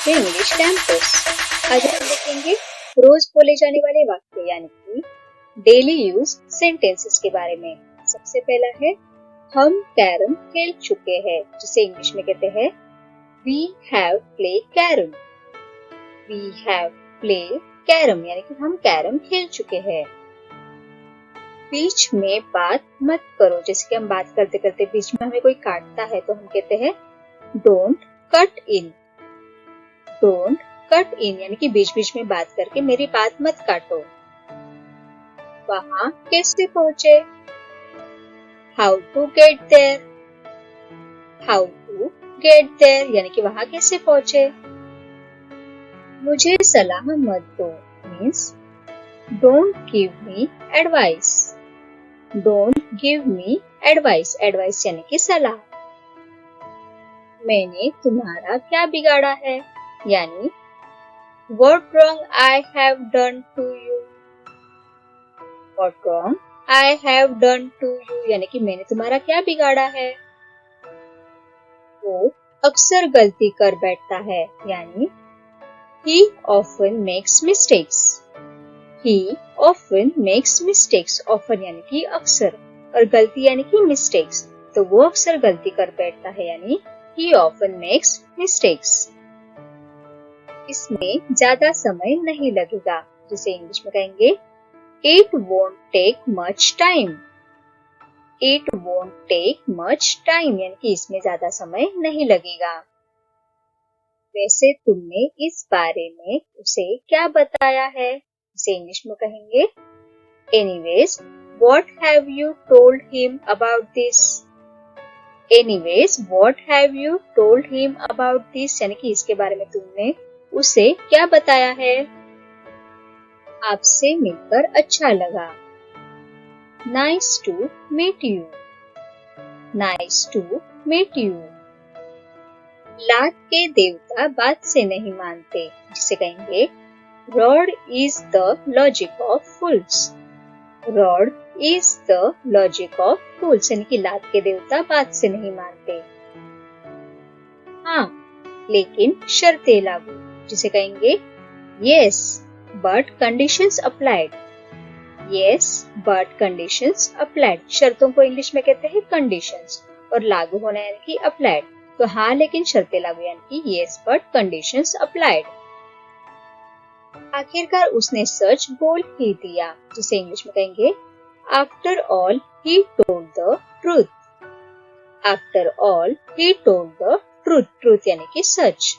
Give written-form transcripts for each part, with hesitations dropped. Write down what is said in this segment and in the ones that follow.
To English campus. आज हम देखेंगे रोज बोले जाने वाले वाक्य यानी कि डेली यूज सेंटेंसेस के बारे में। सबसे पहला है हम कैरम खेल चुके हैं, जिसे इंग्लिश में कहते हैं we have play carrom. We have play carrom यानी कि हम कैरम खेल चुके हैं। बीच में बात मत करो, जैसे कि हम बात करते करते बीच में हमें कोई काटता है तो हम कहते हैं don't cut in. Don't cut in यानी कि बीच बीच में बात करके मेरी बात मत काटो। वहां कैसे पहुंचे? How to get there. How to get there यानी कि वहां कैसे पहुंचे। मुझे सलाह मत दो means don't give me advice. Don't give me advice. Advice यानी कि सलाह। मैंने तुम्हारा क्या बिगाड़ा है यानी What wrong I have done to you? What wrong I have done to you यानी कि मैंने तुम्हारा क्या बिगाड़ा है। वो अक्सर गलती कर बैठता है यानी He often makes mistakes. He often makes mistakes. Often यानी कि अक्सर और गलती यानी कि mistakes, तो वो अक्सर गलती कर बैठता है यानी He often makes mistakes. इसमें ज्यादा समय नहीं लगेगा, जिसे इंग्लिश में कहेंगे It won't take much time. It won't take much time यानी कि इसमें ज्यादा समय नहीं लगेगा। वैसे तुमने इस बारे में उसे क्या बताया है, इसे इंग्लिश में कहेंगे Anyways, what have you told him about this? Anyways, what have you told him about this यानी कि इसके बारे में तुमने उसे क्या बताया है। आपसे मिलकर अच्छा लगा। Nice to meet you. Nice to meet you. लात के देवता बात से नहीं मानते, जिसे कहेंगे Rod is the logic of fools. Rod is the logic of fools यानी कि लात के देवता बात से नहीं मानते। हाँ, लेकिन शर्तें लागू, जिसे कहेंगे Yes, but conditions applied. Yes, but conditions applied. शर्तों को इंग्लिश में कहते हैं conditions और लागू होना यानी कि applied। तो हाँ लेकिन शर्तें लागू यानी कि Yes, but conditions applied. आखिरकार उसने सच बोल ही दिया, जिसे इंग्लिश में कहेंगे After all, he told the truth. After all, he told the truth. Truth यानी कि सच।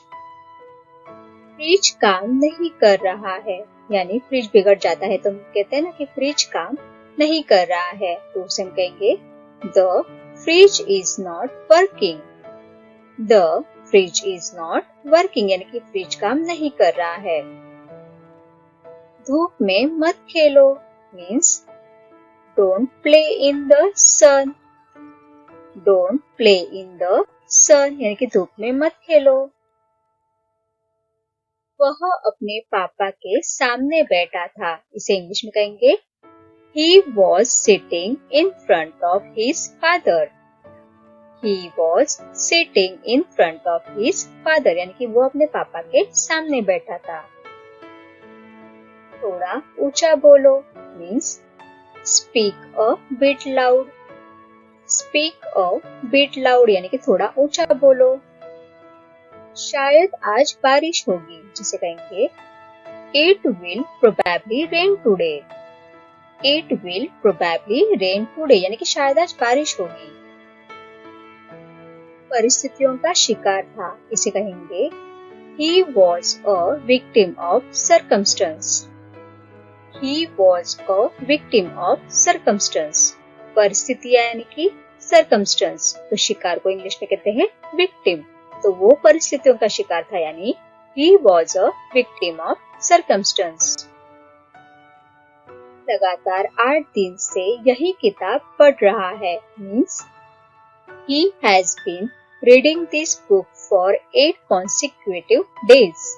फ्रिज काम नहीं कर रहा है यानी फ्रिज बिगड़ जाता है तो हम कहते हैं ना कि फ्रिज काम नहीं कर रहा है, तो उसे हम कहेंगे the fridge is not working. The fridge is not working यानी कि फ्रिज काम नहीं कर रहा है। धूप में मत खेलो means don't play in the sun. Don't play in the sun यानी कि धूप में मत खेलो। वह अपने पापा के सामने बैठा था, इसे इंग्लिश में कहेंगे He was sitting in front of his father. He was sitting in front of his father यानी कि वो अपने पापा के सामने बैठा था। थोड़ा ऊंचा बोलो means speak a bit loud. Speak a bit loud यानी कि थोड़ा ऊंचा बोलो। शायद आज बारिश होगी, जिसे कहेंगे It will probably rain today. It will probably rain today यानी कि शायद आज बारिश होगी। परिस्थितियों का शिकार था, इसे कहेंगे He was a victim of circumstance. He was a victim of circumstance. परिस्थितियां यानी कि circumstance, तो शिकार को इंग्लिश में कहते हैं victim, तो वो परिस्थितियों का शिकार था यानी He was a victim of circumstance. लगातार 8 दिन से यही किताब पढ़ रहा है means He has been reading this book for 8 consecutive days.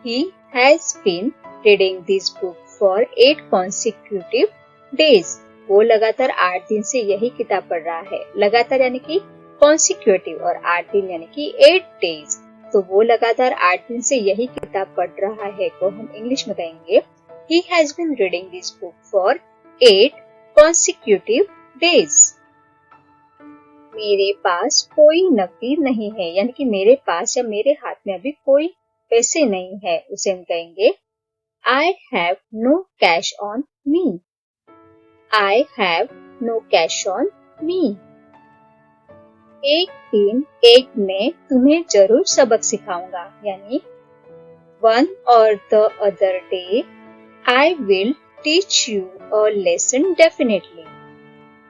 He has been reading this book for 8 consecutive days. वो लगातार 8 दिन से यही किताब पढ़ रहा है। लगातार यानी कि consecutive और 8 दिन यानी कि 8 days। तो वो लगातार 8 दिन से यही किताब पढ़ रहा है को हम इंग्लिश में कहेंगे He has been reading this book for 8 consecutive days. मेरे पास कोई नकदी नहीं है, यानी कि मेरे पास या मेरे हाथ में अभी कोई पैसे नहीं है, उसे हम कहेंगे I have no cash on me. I have no cash on me. एक दिन एक मैं तुम्हें जरूर सबक सिखाऊंगा, यानी one or the other day I will teach you a lesson definitely.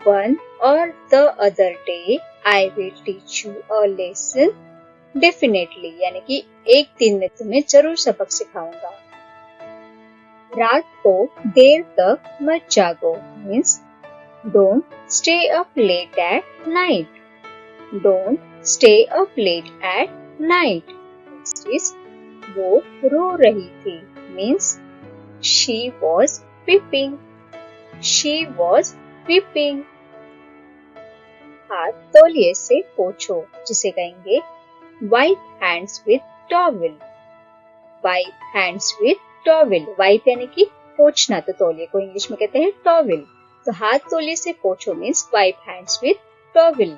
One or the other day I will teach you a lesson definitely, यानी कि एक दिन में तुम्हें जरूर सबक सिखाऊंगा। रात को देर तक मत जागो means don't stay up late at night. Don't stay up late at night. Next is वो रो रही थी means she was weeping. She was weeping. हाथ तौलिए से पोंछो, जिसे कहेंगे wipe hands with towel. Wipe hands with towel. Wipe यानी कि पोंछना, तो तौलिए को इंग्लिश में कहते हैं towel. तो हाथ तौलिए से पोंछो means wipe hands with towel.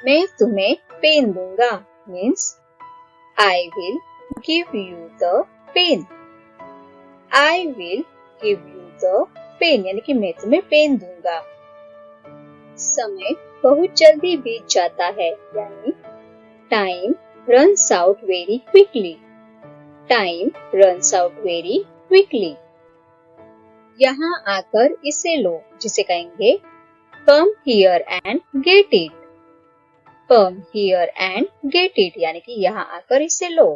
मैं तुम्हें पेन दूंगा means I will give you the pen. I will give you the pen, यानी कि मैं तुम्हें पेन दूंगा। समय बहुत जल्दी बीत जाता है, यानी time runs out very quickly. Time runs out very quickly. यहाँ आकर इसे लो, जिसे कहेंगे come here and get it. Come here and get it, यानी कि यहाँ आकर इसे लो।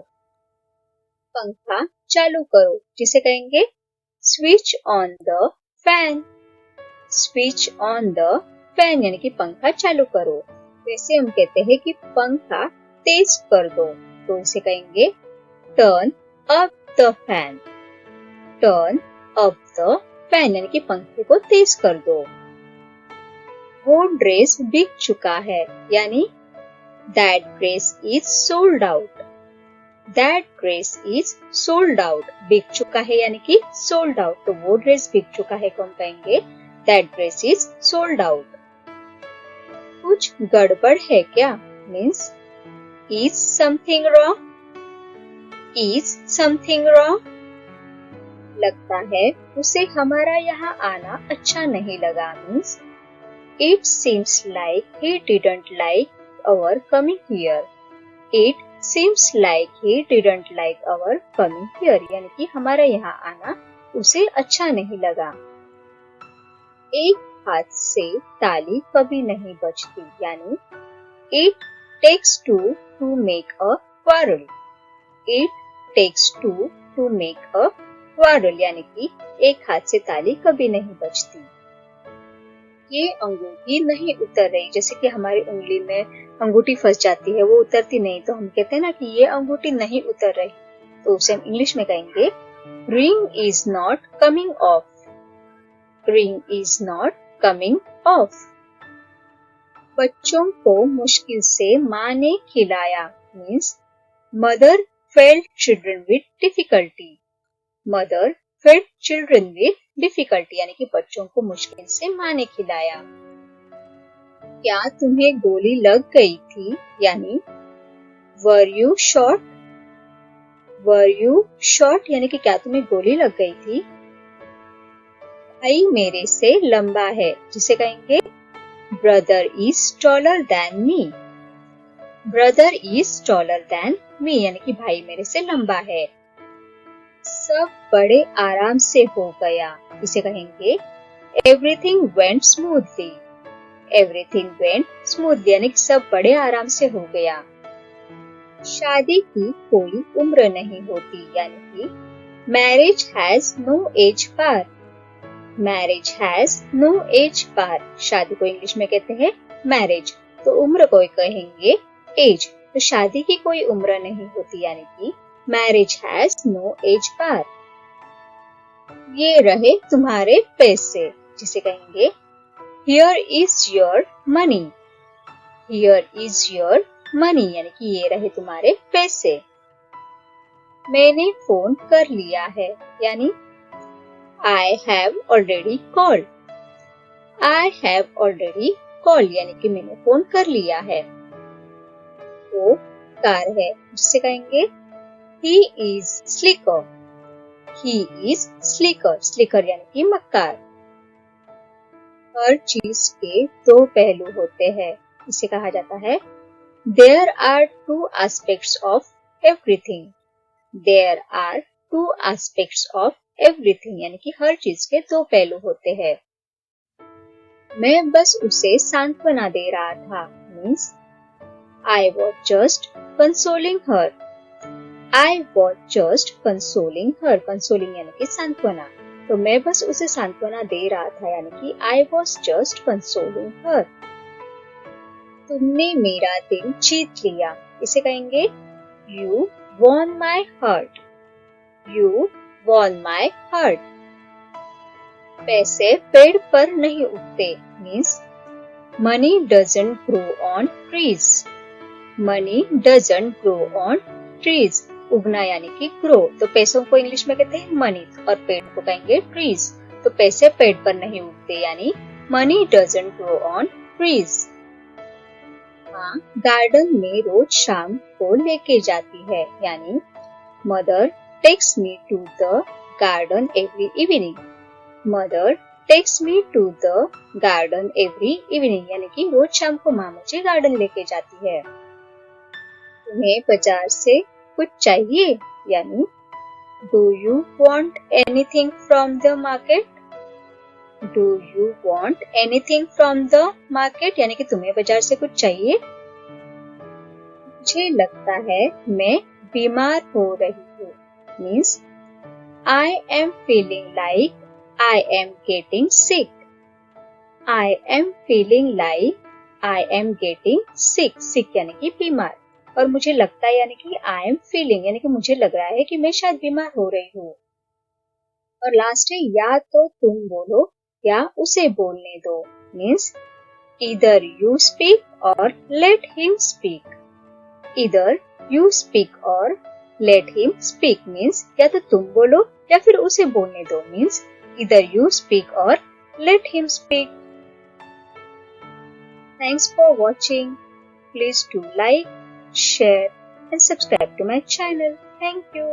पंखा चालू करो, जिसे कहेंगे switch on the fan. Switch on the fan, यानी कि पंखा चालू करो। वैसे हम कहते हैं कि पंखा तेज कर दो, तो इसे कहेंगे turn up the fan. Turn up the fan, यानी कि पंखे को तेज कर दो। वो ड्रेस बिक चुका है, यानी that dress is sold out. That dress is sold out. बिक चुका है यानी कि sold out, तो वो ड्रेस बिक चुका है को हम कहेंगे that dress is sold out. कुछ गड़बड़ है क्या means is something wrong. Is something wrong. लगता है उसे हमारा यहाँ आना अच्छा नहीं लगा means it seems like he didn't like our coming here. It seems like he didn't like our coming here, यानी कि हमारा यहाँ आना उसे अच्छा नहीं लगा। एक हाथ से ताली कभी नहीं बजती, यानी it takes two to make a quarrel. It takes two to make a quarrel, यानी कि एक हाथ से ताली कभी नहीं बजती। ये अंगूठी नहीं उतर रही, जैसे कि हमारी उंगली में अंगूठी फंस जाती है, वो उतरती नहीं, तो हम कहते हैं ना कि ये अंगूठी नहीं उतर रही, तो उसे हम इंग्लिश में कहेंगे ring is not coming of. Ring is not coming of. बच्चों को मुश्किल से माँ ने खिलाया means mother failed children with difficulty. Mother failed children with difficulty, यानी कि बच्चों को मुश्किल से माँ ने खिलाया। क्या तुम्हें गोली लग गई थी, यानी were you shot. Were you shot, यानी कि क्या तुम्हें गोली लग गई थी। भाई मेरे से लंबा है, जिसे कहेंगे brother is taller than me. Brother is taller than me, यानी कि भाई मेरे से लंबा है। सब बड़े आराम से हो गया, इसे कहेंगे everything went smoothly. Everything went smoothly, यानी कि सब बड़े आराम से हो गया। शादी की कोई उम्र नहीं होती, यानी कि marriage has no age bar. Marriage has no age bar, शादी को इंग्लिश में कहते हैं मैरिज, तो उम्र को कहेंगे एज, तो शादी की कोई उम्र नहीं होती, यानी कि मैरिज हैज नो एज बार। ये रहे तुम्हारे पैसे, जिसे कहेंगे here is your money. Here is your money यानी कि ये रहे तुम्हारे पैसे। मैंने फोन कर लिया है यानी I have already called। I have already called यानी कि मैंने फोन कर लिया है। वो कार है जिसे कहेंगे He is slicker। He is slicker। Slicker यानी कि मक्कार। हर चीज के दो पहलू होते हैं, इसे कहा जाता है There are two aspects of everything। There are two aspects of everything यानी कि हर चीज के दो पहलू होते हैं। मैं बस उसे सांत्वना दे रहा था means I was just consoling her। I was just consoling her। Consoling यानी कि सांत्वना। तो मैं बस उसे सांत्वना दे रहा था यानी कि I was just consoling her। तुमने मेरा दिल जीत लिया, इसे कहेंगे You won my heart। You won my heart। पैसे पेड़ पर नहीं उगते means Money doesn't grow on trees। Money doesn't grow on trees। उगना यानी कि ग्रो, तो पैसों को इंग्लिश में कहते हैं मनी और पेड़ को कहेंगे ट्रीज। तो पैसे पेड़ पर नहीं उगते यानी money doesn't grow on trees. माँ गार्डन में रोज शाम को लेके जाती है यानी mother takes me to the garden every evening. Mother takes me to the garden every evening यानी कि रोज शाम को माँ मुझे गार्डन लेके जाती है। तुम्हें बाजार से कुछ चाहिए यानी do you want anything from the market. Do you want anything from the market यानी कि तुम्हें बाजार से कुछ चाहिए। मुझे लगता है मैं बीमार हो रही हूँ means I am feeling like I am getting sick. I am feeling like I am getting sick. Sick यानी कि बीमार। और मुझे लगता है यानी कि आई एम फीलिंग यानी कि मुझे लग रहा है कि मैं शायद बीमार हो रही हूँ। और लास्ट है या तो तुम बोलो या उसे बोलने दो मीन्स इधर यू स्पीक और लेट हिम स्पीक। इधर यू स्पीक और लेट हिम स्पीक मीन्स या तो तुम बोलो या फिर उसे बोलने दो मीन्स इधर यू स्पीक और let him speak. Thanks for watching. Please do like, share and subscribe to my channel. Thank you.